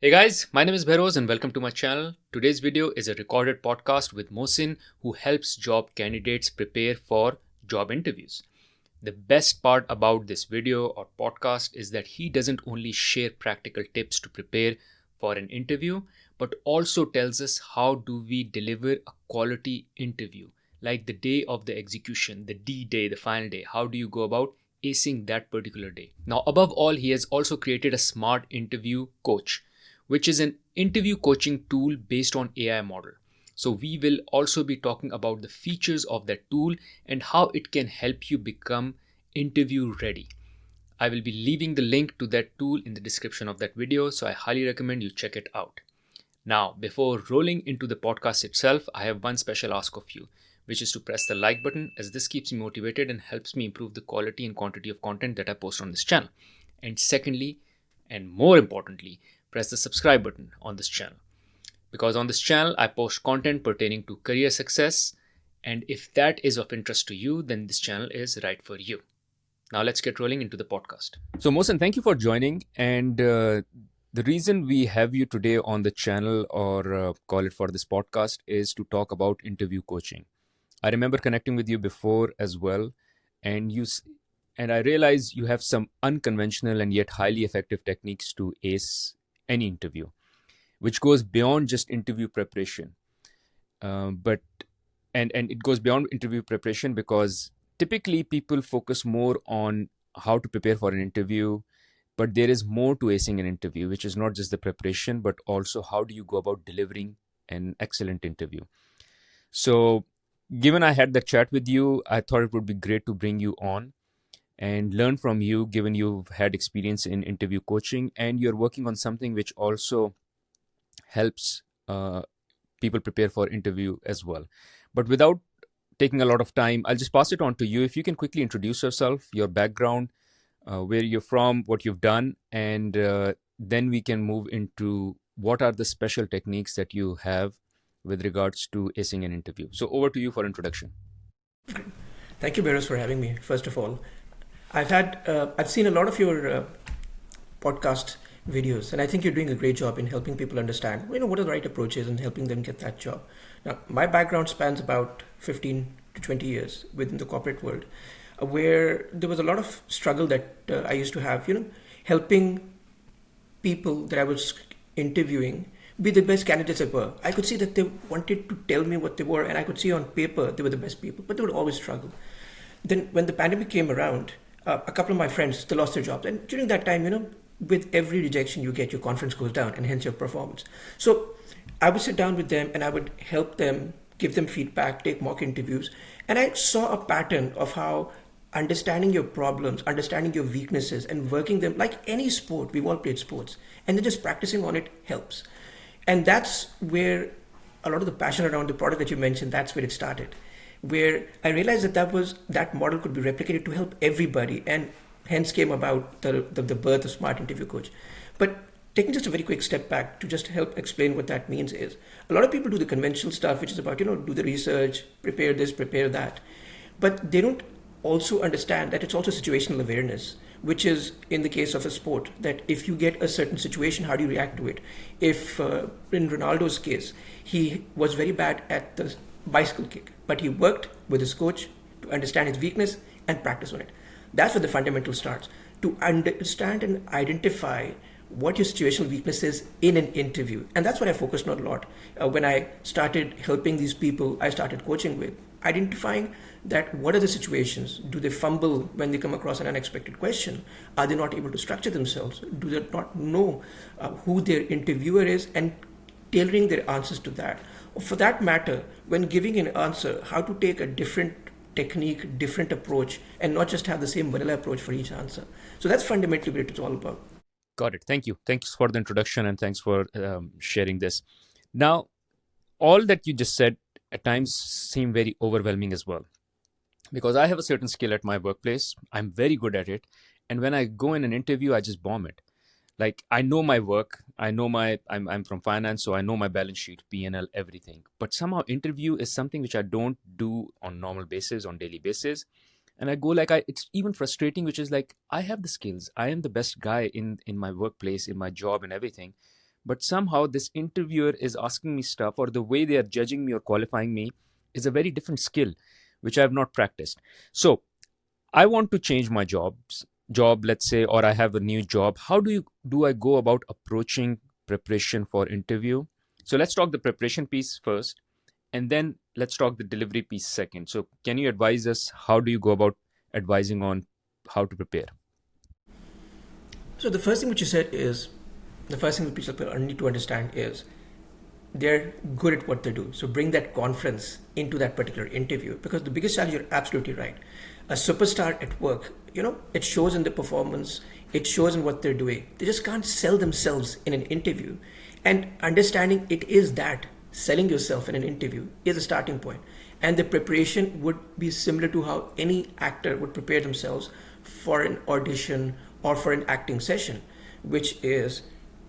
Hey guys, my name is Bahroz and welcome to my channel. Today's video is a recorded podcast with Mohsin who helps job candidates prepare for job interviews. The best part about this video or podcast is that he doesn't only share practical tips to prepare for an interview, but also tells us how do we deliver a quality interview, like the day of the execution, the D day, the final day. How do you go about acing that particular day? Now, above all, he has also created a smart interview coach, which is an interview coaching tool based on AI model. So we will also be talking about the features of that tool and how it can help you become interview ready. I will be leaving the link to that tool in the description of that video, so I highly recommend you check it out. Now, before rolling into the podcast itself, I have one special ask of you, which is to press the like button, as this keeps me motivated and helps me improve the quality and quantity of content that I post on this channel. And secondly, and more importantly, press the subscribe button on this channel, because on this channel I post content pertaining to career success, and if that is of interest to you, then this channel is right for you. Now let's get rolling into the podcast. So Mohsen, thank you for joining, and the reason we have you today on the channel, or call it for this podcast, is to talk about interview coaching. I remember connecting with you before as well, and I realize you have some unconventional and yet highly effective techniques to ace any interview, which goes beyond just interview preparation. But it goes beyond interview preparation because typically people focus more on how to prepare for an interview, but there is more to acing an interview, which is not just the preparation, but also how do you go about delivering an excellent interview. So given I had that chat with you, I thought it would be great to bring you on and learn from you, given you've had experience in interview coaching and you're working on something which also helps people prepare for interview as well. But without taking a lot of time, I'll just pass it on to you. If you can quickly introduce yourself, your background, where you're from, what you've done, and then we can move into what are the special techniques that you have with regards to acing an interview. So over to you for introduction. Thank you, Bahroz, for having me. First of all, I've seen a lot of your podcast videos, and I think you're doing a great job in helping people understand, what are the right approaches and helping them get that job. Now, my background spans about 15 to 20 years within the corporate world, where there was a lot of struggle that I used to have, helping people that I was interviewing be the best candidates they were. I could see that they wanted to tell me what they were, and I could see on paper they were the best people, but they would always struggle. Then when the pandemic came around, a couple of my friends, they lost their jobs. And during that time, with every rejection you get, your confidence goes down and hence your performance. So I would sit down with them and I would help them, give them feedback, take mock interviews. And I saw a pattern of how understanding your problems, understanding your weaknesses, and working them like any sport. We've all played sports. And then just practicing on it helps. And that's where a lot of the passion around the product that you mentioned, that's where it started. Where I realized that model could be replicated to help everybody, and hence came about the birth of Smart Interview Coach. But taking just a very quick step back to just help explain what that means is, a lot of people do the conventional stuff, which is about, do the research, prepare this, prepare that. But they don't also understand that it's also situational awareness, which is in the case of a sport, that if you get a certain situation, how do you react to it? If in Ronaldo's case, he was very bad at the bicycle kick, but he worked with his coach to understand his weakness and practice on it. That's where the fundamental starts, to understand and identify what your situational weakness is in an interview. And that's what I focused on a lot. When I started helping these people I started coaching with, identifying that what are the situations? Do they fumble when they come across an unexpected question? Are they not able to structure themselves? Do they not know who their interviewer is, and tailoring their answers to that? Or for that matter, when giving an answer, how to take a different technique, different approach, and not just have the same vanilla approach for each answer. So that's fundamentally what it's all about. Got it. Thank you. Thanks for the introduction and thanks for sharing this. Now, all that you just said at times seem very overwhelming as well, because I have a certain skill at my workplace. I'm very good at it. And when I go in an interview, I just bomb it. Like, I know my work. I know I'm from finance, so I know my balance sheet, P&L, everything. But somehow interview is something which I don't do on normal basis, on daily basis. And I go like, it's even frustrating, which is like, I have the skills. I am the best guy in my workplace, in my job and everything. but somehow this interviewer is asking me stuff, or the way they are judging me or qualifying me is a very different skill, which I have not practiced. So I want to change my job, let's say, or I have a new job. How do I go about approaching preparation for interview? So let's talk the preparation piece first, and then let's talk the delivery piece second. So can you advise us, how do you go about advising on how to prepare? So the first thing which you said is, the first thing that people need to understand is they're good at what they do. So bring that confidence into that particular interview, because the biggest challenge, you're absolutely right. A superstar at work, it shows in the performance, it shows in what they're doing. They just can't sell themselves in an interview. And understanding it is that selling yourself in an interview is a starting point. And the preparation would be similar to how any actor would prepare themselves for an audition or for an acting session, which is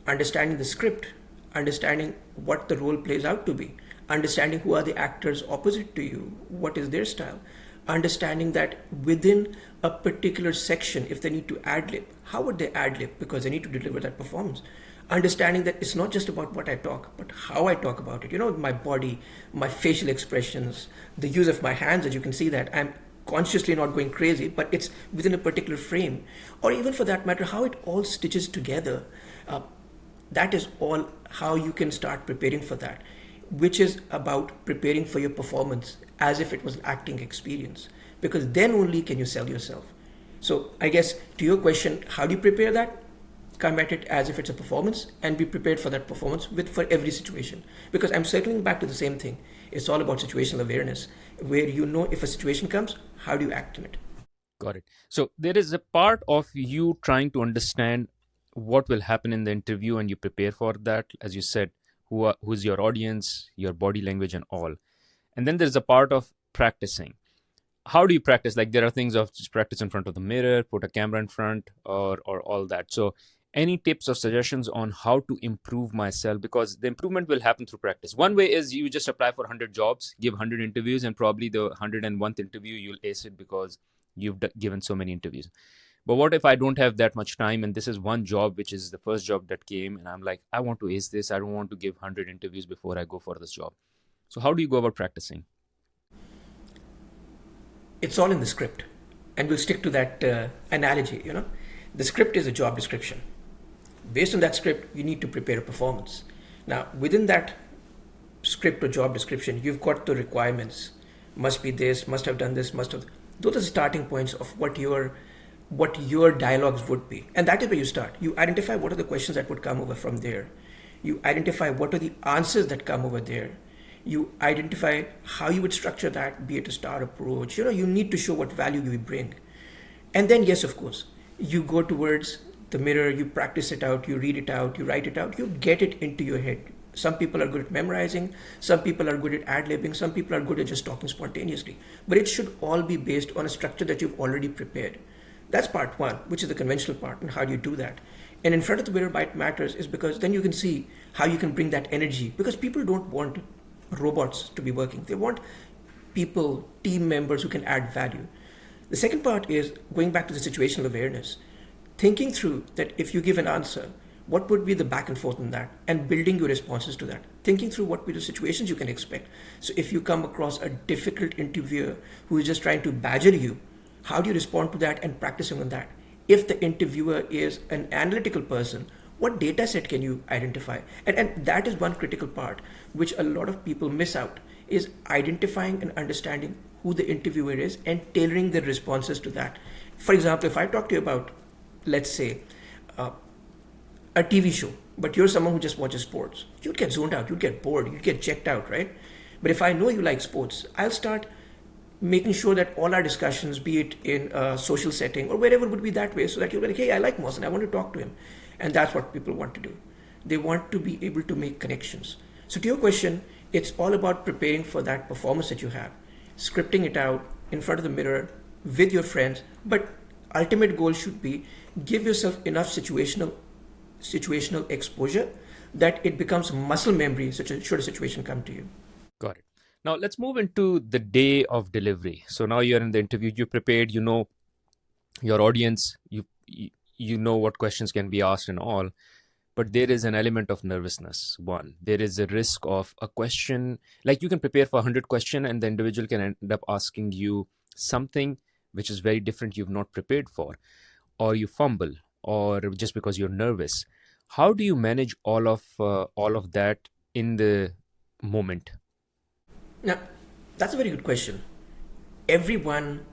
understanding the script, understanding what the role plays out to be, understanding who are the actors opposite to you, what is their style, understanding that within a particular section, if they need to ad lib, how would they ad lib, because they need to deliver that performance. Understanding that it's not just about what I talk, but how I talk about it. My body, my facial expressions, the use of my hands, as you can see that I'm consciously not going crazy, but it's within a particular frame. Or even for that matter, how it all stitches together. That is all how you can start preparing for that, which is about preparing for your performance as if it was an acting experience, because then only can you sell yourself. So I guess to your question, how do you prepare that? Come at it as if it's a performance and be prepared for that performance for every situation. Because I'm circling back to the same thing. It's all about situational awareness, where if a situation comes, how do you act in it? Got it. So there is a part of you trying to understand what will happen in the interview, and you prepare for that, as you said, who's your audience, your body language, and all. And then there's a part of practicing. How do you practice? Like, there are things of just practice in front of the mirror, put a camera in front, or all that. So any tips or suggestions on how to improve myself? Because the improvement will happen through practice. One way is you just apply for 100 jobs, give 100 interviews, and probably the 101st interview you'll ace it because you've given so many interviews. But what if I don't have that much time, and this is one job, which is the first job that came, and I'm like, I want to ace this. I don't want to give 100 interviews before I go for this job. So how do you go about practicing? It's all in the script. And we'll stick to that analogy. The script is a job description. Based on that script, you need to prepare a performance. Now, within that script or job description, you've got the requirements. Must be this, must have done this, must have. Those are the starting points of what your dialogues would be. And that is where you start. You identify what are the questions that would come over from there. You identify what are the answers that come over there. You identify how you would structure that, be it a star approach. You need to show what value you bring. And then, yes, of course, you go towards the mirror, you practice it out, you read it out, you write it out, you get it into your head. Some people are good at memorizing, some people are good at ad-libbing, some people are good at just talking spontaneously. But it should all be based on a structure that you've already prepared. That's part one, which is the conventional part, and how do you do that? And in front of the mirror, why it matters is because then you can see how you can bring that energy, because people don't want robots to be working. They want people, team members who can add value. The second part is going back to the situational awareness, thinking through that if you give an answer, what would be the back and forth in that, and building your responses to that, thinking through what would be the situations you can expect. So if you come across a difficult interviewer who is just trying to badger you, how do you respond to that, and practicing on that? If the interviewer is an analytical person, what data set can you identify? And that is one critical part which a lot of people miss out, is identifying and understanding who the interviewer is and tailoring their responses to that. For example, if I talk to you about, let's say, a TV show, but you're someone who just watches sports, you'd get zoned out, you'd get bored, you'd get checked out, right? But if I know you like sports, I'll start making sure that all our discussions, be it in a social setting or wherever, would be that way, so that you're like, hey, I like Mohsen, I want to talk to him. And that's what people want to do. They want to be able to make connections. So to your question, it's all about preparing for that performance that you have, scripting it out in front of the mirror with your friends. But ultimate goal should be give yourself enough situational exposure that it becomes muscle memory should a situation come to you. Got it. Now let's move into the day of delivery. So now you're in the interview, you're prepared, you know your audience, you know what questions can be asked and all. but there is an element of nervousness. One, there is a risk of a question, like you can prepare for 100 question and the individual can end up asking you something which is very different you've not prepared for, or you fumble, or just because you're nervous. How do you manage all of that in the moment? Now, that's a very good question. Everyone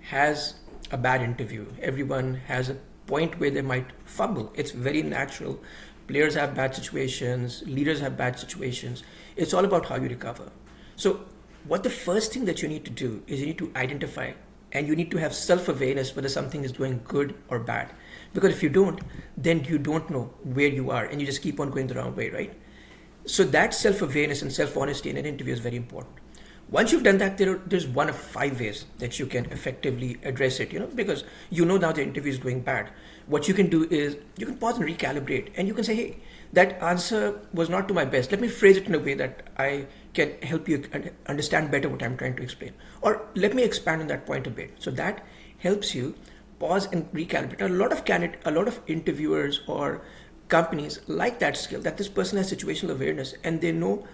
has a bad interview. Everyone has a point where they might fumble. It's very natural. Players have bad situations, leaders have bad situations. It's all about how you recover. So, what the first thing that you need to do is you need to identify and you need to have self awareness whether something is going good or bad. Because if you don't, then you don't know where you are and you just keep on going the wrong way, right? So, that self awareness and self honesty in an interview is very important. Once you've done that, there's one of 5 ways that you can effectively address it, because you know now the interview is going bad. What you can do is you can pause and recalibrate and you can say, hey, that answer was not to my best. Let me phrase it in a way that I can help you understand better what I'm trying to explain. Or let me expand on that point a bit. So that helps you pause and recalibrate. A lot of interviewers or companies like that skill, that this person has situational awareness and they know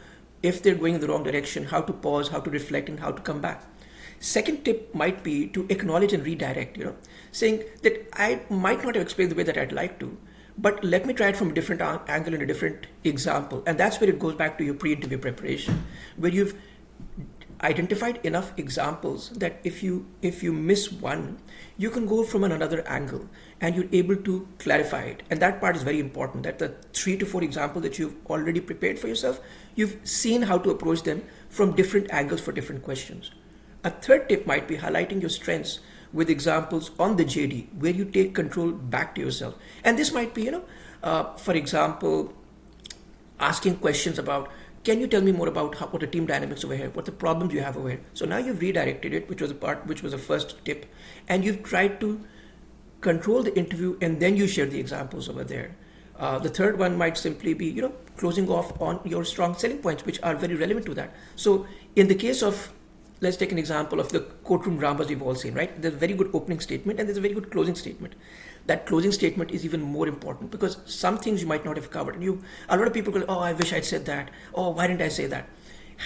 if they're going in the wrong direction, how to pause, how to reflect, and how to come back. Second tip might be to acknowledge and redirect, saying that I might not have explained the way that I'd like to, but let me try it from a different angle and a different example. And that's where it goes back to your pre-interview preparation, where you've identified enough examples that if you miss one, you can go from another angle and you're able to clarify it. And that part is very important, that the 3 to 4 examples that you've already prepared for yourself, you've seen how to approach them from different angles for different questions. A third tip might be highlighting your strengths with examples on the JD where you take control back to yourself. And this might be, for example, asking questions about, can you tell me more about what the team dynamics over here, what the problems you have over here? So now you've redirected it, which was the first tip, and you've tried to control the interview, and then you share the examples over there. The third one might simply be, closing off on your strong selling points, which are very relevant to that. So in the case of, let's take an example of the courtroom dramas we've all seen, right? There's a very good opening statement and there's a very good closing statement. That closing statement is even more important because some things you might not have covered. And a lot of people go, oh, I wish I'd said that. Oh, why didn't I say that?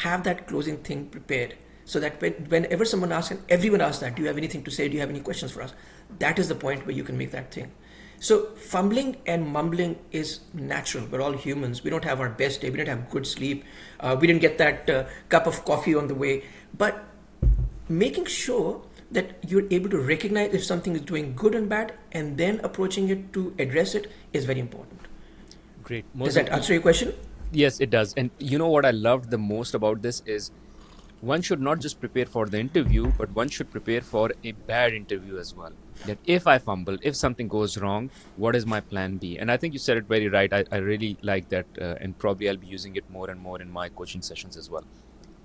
Have that closing thing prepared so that whenever someone asks, and everyone asks that, do you have anything to say? Do you have any questions for us? That is the point where you can make that thing. So fumbling and mumbling is natural. We're all humans. We don't have our best day. We didn't have good sleep. We didn't get that cup of coffee on the way. But making sure that you're able to recognize if something is doing good and bad and then approaching it to address it is very important. Great. Does that answer your question? Yes, it does. And you know what I loved the most about this is one should not just prepare for the interview, but one should prepare for a bad interview as well. That if I fumble, if something goes wrong, what is my plan B? And I think you said it very right. I really like that. And probably I'll be using it more and more in my coaching sessions as well.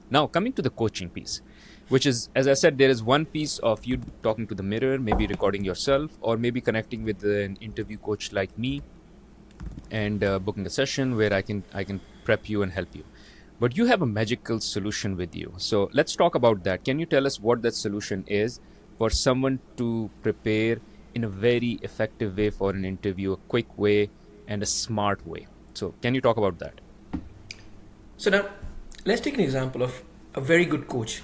Now, coming to the coaching piece, which is, as I said, there is one piece of you talking to the mirror, maybe recording yourself, or maybe connecting with an interview coach like me and booking a session where I can prep you and help you. But you have a magical solution with you. So let's talk about that. Can you tell us what that solution is for someone to prepare in a very effective way for an interview, a quick way and a smart way? So can you talk about that? So now, let's take an example of a very good coach.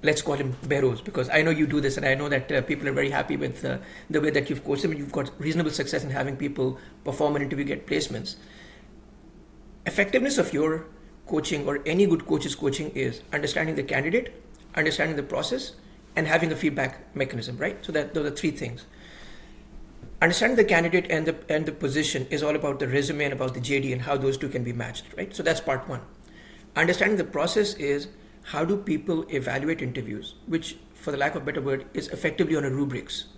Let's call him Bahroz, because I know you do this and I know that people are very happy with the way that you've coached them and you've got reasonable success in having people perform an interview, get placements. Effectiveness of your coaching or any good coach's coaching is understanding the candidate, understanding the process, and having a feedback mechanism, right? So that those are 3 things. Understanding the candidate and the position is all about the resume and about the JD and how those two can be matched, right? So that's part 1. Understanding the process is how do people evaluate interviews, which, for the lack of a better word, is effectively on a rubrics.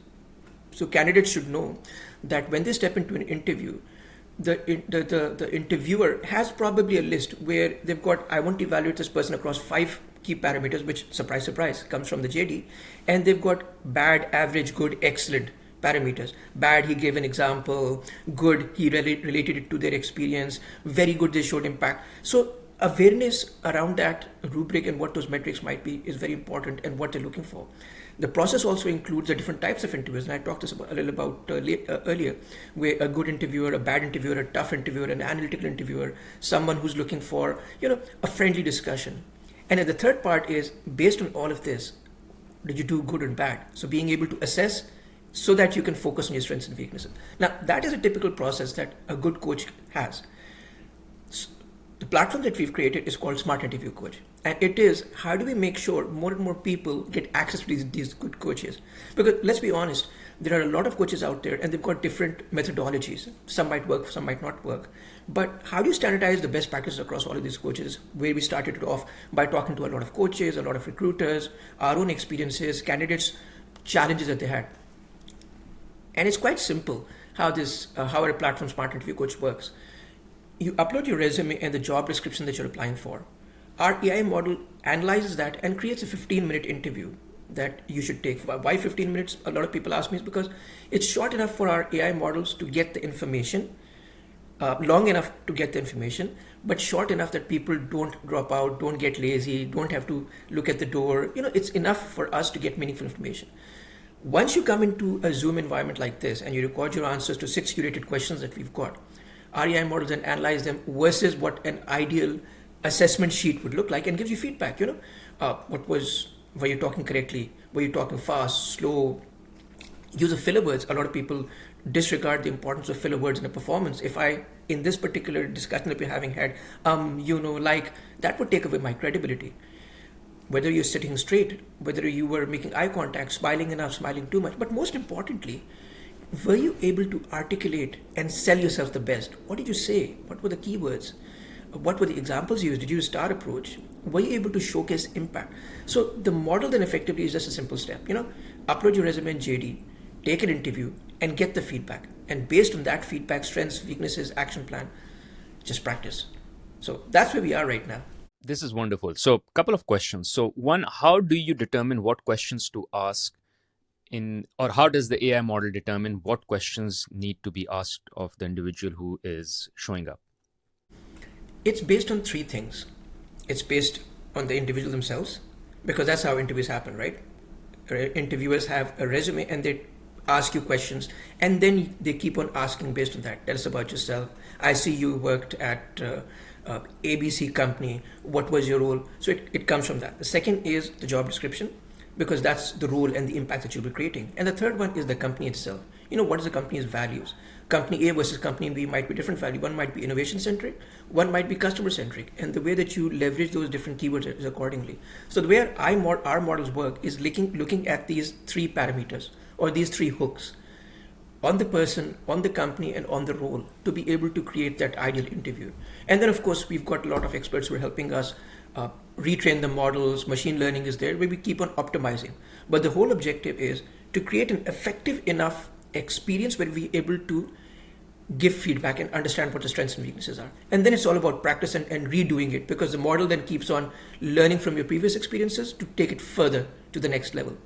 So candidates should know that when they step into an interview, the interviewer has probably a list where they've got, I want to evaluate this person across 5 key parameters, which, surprise, surprise, comes from the JD. And they've got bad, average, good, excellent parameters. Bad, he gave an example. Good, he related it to their experience. Very good, they showed impact. So awareness around that rubric and what those metrics might be is very important and what they're looking for. The process also includes the different types of interviews, and I talked this a little about earlier, where a good interviewer, a bad interviewer, a tough interviewer, an analytical interviewer, someone who's looking for, a friendly discussion. And then the third part is, based on all of this, did you do good and bad? So being able to assess so that you can focus on your strengths and weaknesses. Now, that is a typical process that a good coach has. The platform that we've created is called Smart Interview Coach. And it is, how do we make sure more and more people get access to these good coaches? Because let's be honest, there are a lot of coaches out there and they've got different methodologies. Some might work, some might not work. But how do you standardize the best practices across all of these coaches? Where we started it off by talking to a lot of coaches, a lot of recruiters, our own experiences, candidates, challenges that they had. And it's quite simple how our platform Smart Interview Coach works. You upload your resume and the job description that you're applying for. Our AI model analyzes that and creates a 15-minute interview that you should take. Why 15 minutes? A lot of people ask me is because it's short enough for our AI models to get the information, long enough to get the information, but short enough that people don't drop out, don't get lazy, don't have to look at the door. It's enough for us to get meaningful information. Once you come into a Zoom environment like this and you record your answers to 6 curated questions that we've got, our AI models then analyze them versus what an ideal assessment sheet would look like and gives you feedback. Were you talking correctly? Were you talking fast, slow? Use of filler words. A lot of people disregard the importance of filler words in a performance. If I, in this particular discussion that we're having had, that would take away my credibility. Whether you're sitting straight, whether you were making eye contact, smiling enough, smiling too much, but most importantly, were you able to articulate and sell yourself the best? What did you say? What were the keywords? What were the examples you used? Did you use star approach? Were you able to showcase impact? So the model then effectively is just a simple step. Upload your resume in JD, take an interview, and get the feedback. And based on that feedback, strengths, weaknesses, action plan, just practice. So that's where we are right now. This is wonderful. So, couple of questions. So, one, how do you determine what questions to ask or how does the AI model determine what questions need to be asked of the individual who is showing up? It's based on 3 things. It's based on the individual themselves, because that's how interviews happen, right? Interviewers have a resume and they ask you questions, and then they keep on asking based on that. Tell us about yourself. I see you worked at ABC company. What was your role? So it comes from that. The second is the job description, because that's the role and the impact that you'll be creating. And the third one is the company itself. What is the company's values? Company A versus company B might be different value. One might be innovation centric, one might be customer centric, and the way that you leverage those different keywords is accordingly. So the way our models work is looking at these 3 parameters or these 3 hooks on the person, on the company, and on the role to be able to create that ideal interview. And then of course we've got a lot of experts who are helping us retrain the models. Machine learning is there where we keep on optimizing. But the whole objective is to create an effective enough experience where we're able to give feedback and understand what the strengths and weaknesses are. And then it's all about practice and redoing it, because the model then keeps on learning from your previous experiences to take it further to the next level.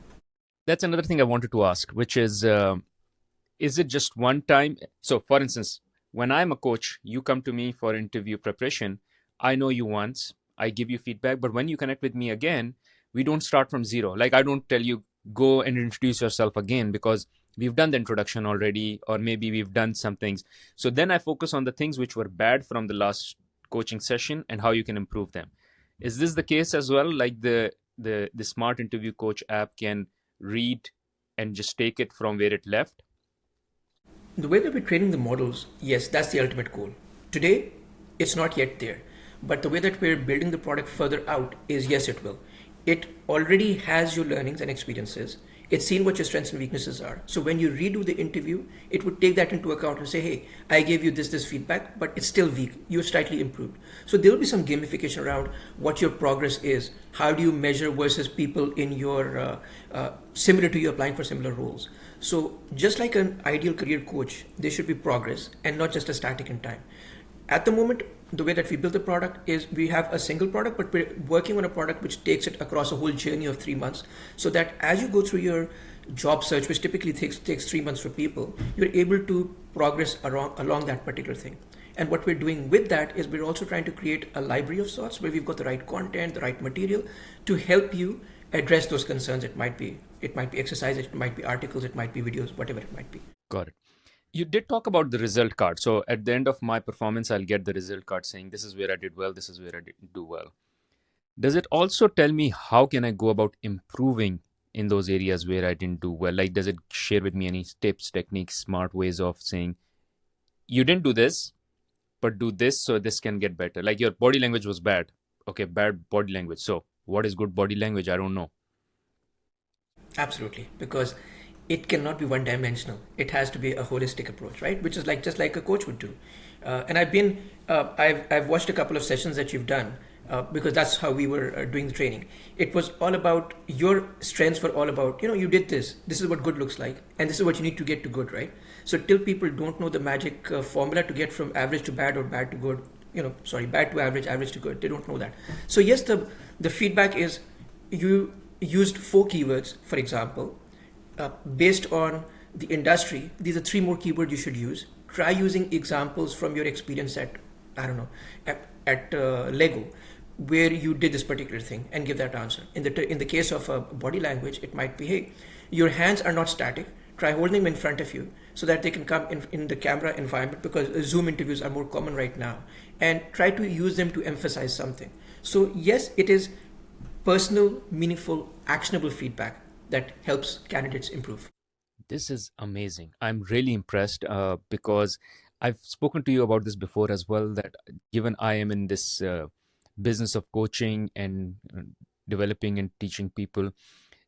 That's another thing I wanted to ask, which is it just one time? So for instance, when I'm a coach, you come to me for interview preparation. I know you once, I give you feedback, but when you connect with me again, we don't start from zero. Like I don't tell you, go and introduce yourself again, because we've done the introduction already, or maybe we've done some things. So then I focus on the things which were bad from the last coaching session and how you can improve them. Is this the case as well? Like the Smart Interview Coach app can read and just take it from where it left? The way that we're training the models, yes, that's the ultimate goal. Today, it's not yet there. But the way that we're building the product further out is, yes, it will. It already has your learnings and experiences. It's seen what your strengths and weaknesses are. So when you redo the interview, it would take that into account and say, hey, I gave you this feedback, but it's still weak. You've slightly improved. So there will be some gamification around what your progress is. How do you measure versus people in your, similar to you applying for similar roles. So just like an ideal career coach, there should be progress and not just a static in time. At the moment, the way that we build the product is we have a single product, but we're working on a product which takes it across a whole journey of 3 months, so that as you go through your job search, which typically takes 3 months for people, you're able to progress along that particular thing. And what we're doing with that is we're also trying to create a library of sorts where we've got the right content, the right material to help you address those concerns. It might be exercise, it might be articles, it might be videos, whatever it might be. Got it. You did talk about the result card. So at the end of my performance, I'll get the result card saying this is where I did well, this is where I didn't do well. Does it also tell me how can I go about improving in those areas where I didn't do well? Like, does it share with me any tips, techniques, smart ways of saying, you didn't do this, but do this so this can get better? Like your body language was bad. Okay, bad body language. So what is good body language? I don't know. Absolutely, because it cannot be one dimensional. It has to be a holistic approach, right? Which is like just like a coach would do. And I've watched a couple of sessions that you've done because that's how we were doing the training. It was all about your strengths were all about, you did this. This is what good looks like, and this is what you need to get to good, right? So till people don't know the magic formula to get from average to bad or bad to good, bad to average, average to good, they don't know that. So yes, the feedback is you used 4 keywords, for example, based on the industry. These are 3 more keywords you should use. Try using examples from your experience at, I don't know, at Lego, where you did this particular thing, and give that answer. In the case of body language, it might be, hey, your hands are not static. Try holding them in front of you so that they can come in the camera environment, because Zoom interviews are more common right now, and try to use them to emphasize something. So yes, it is personal, meaningful, actionable feedback that helps candidates improve. This is amazing. I'm really impressed because I've spoken to you about this before as well, that given I am in this business of coaching and developing and teaching people,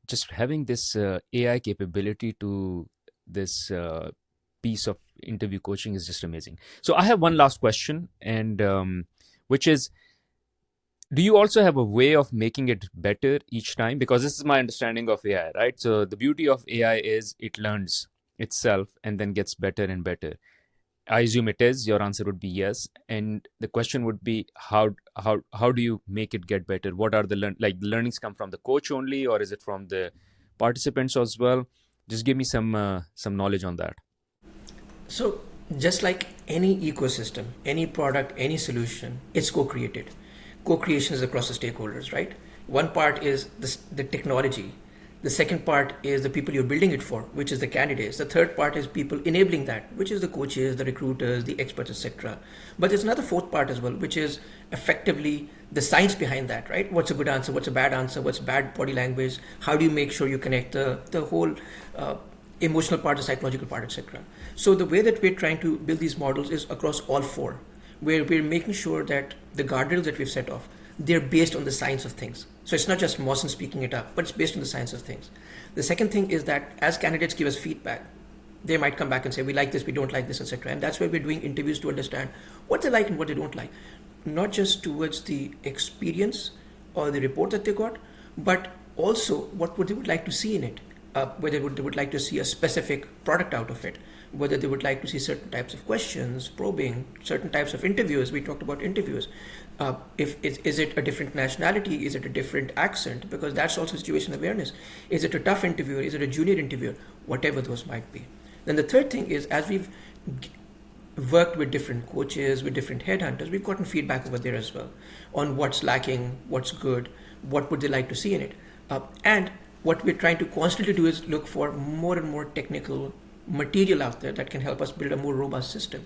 just having this AI capability to this piece of interview coaching is just amazing. So I have one last question, and which is, do you also have a way of making it better each time? Because this is my understanding of AI, right? So the beauty of AI is it learns itself and then gets better and better. I assume it is. Your answer would be yes. And the question would be, how do you make it get better? What are the learnings come from the coach only, or is it from the participants as well? Just give me some knowledge on that. So just like any ecosystem, any product, any solution, it's co-created. Co-creation is across the stakeholders, right? One part is the technology. The second part is the people you're building it for, which is the candidates. The third part is people enabling that, which is the coaches, the recruiters, the experts, etc. But there's another fourth part as well, which is effectively the science behind that, right? What's a good answer? What's a bad answer? What's bad body language? How do you make sure you connect the whole emotional part, the psychological part, etc. So the way that we're trying to build these models is across all four, where we're making sure that the guardrails that we've set off, they're based on the science of things. So it's not just Mawson speaking it up, but it's based on the science of things. The second thing is that as candidates give us feedback, they might come back and say, we like this, we don't like this, etc. And that's why we're doing interviews to understand what they like and what they don't like. Not just towards the experience or the report that they got, but also what they would like to see in it. Whether they would like to see a specific product out of it, whether they would like to see certain types of questions, probing, certain types of interviews. We talked about interviews. Is it a different nationality? Is it a different accent? Because that's also situation awareness. Is it a tough interviewer? Is it a junior interviewer? Whatever those might be. Then the third thing is, as we've worked with different coaches, with different headhunters, we've gotten feedback over there as well on what's lacking, what's good, what would they like to see in it. And what we're trying to constantly do is look for more and more technical material out there that can help us build a more robust system.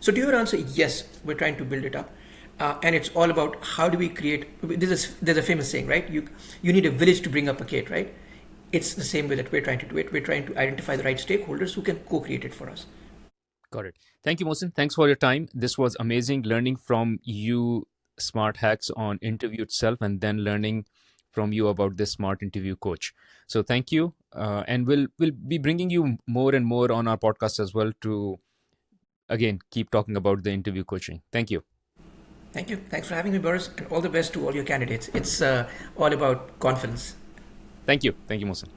So to your answer, yes, we're trying to build it up. And it's all about how do we create, there's a famous saying, right? You need a village to bring up a kid, right? It's the same way that we're trying to do it. We're trying to identify the right stakeholders who can co-create it for us. Got it. Thank you, Mohsin. Thanks for your time. This was amazing learning from you smart hacks on interview itself, and then learning from you about this smart interview coach. So thank you. And we'll be bringing you more and more on our podcast as well to, again, keep talking about the interview coaching. Thank you. Thank you. Thanks for having me, Boris, and all the best to all your candidates. It's all about confidence. Thank you. Thank you, Mohsin.